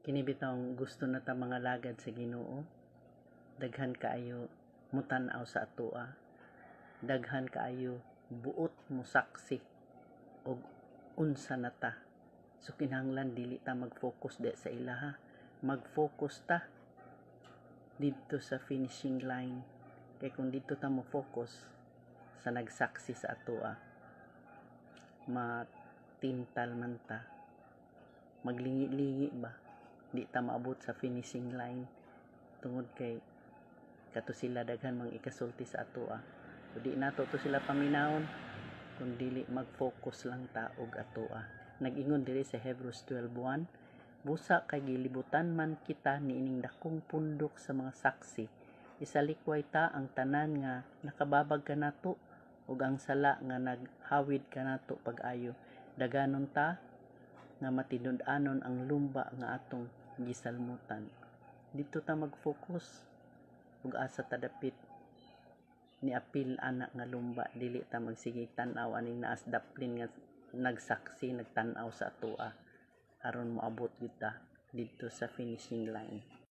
Kini bitong gusto na ta mga lagad sa Ginoo, daghan kaayo mutan-aw sa atoa, daghan kaayo buot mo saksi og unsa na ta. So kinahanglan dili ta mag-focus sa ilaha, mag-focus ta dito sa finishing line. Kay kung dito ta mo focus sa nagsaksi sa atoa, matintal man ta, maglingi-lingi ba, di ta maabot sa finishing line tungod kay kato sila daghan mang ikasulti sa atoa. So di nato to sila paminawon kung dili mag-focus lang ta og atoa. Nag-ingon diri sa Hebrews 12:1, busa kay gilibutan man kita niining dakong pundok sa mga saksi, isalikway ta ang tanan nga nakababag kanato ug ang sala nga naghawid kanato pag-ayo. Daganon ta nga matinud-anon ang lumba nga atong gisalmutan. Dito ta mag-focus ug asa ta dapit ni apil anak nga lumba, dili ta magsige tan-aw aning naas daplin nga nagsaksi nagtan-aw sa atoa aron moabot kita dito sa finishing line.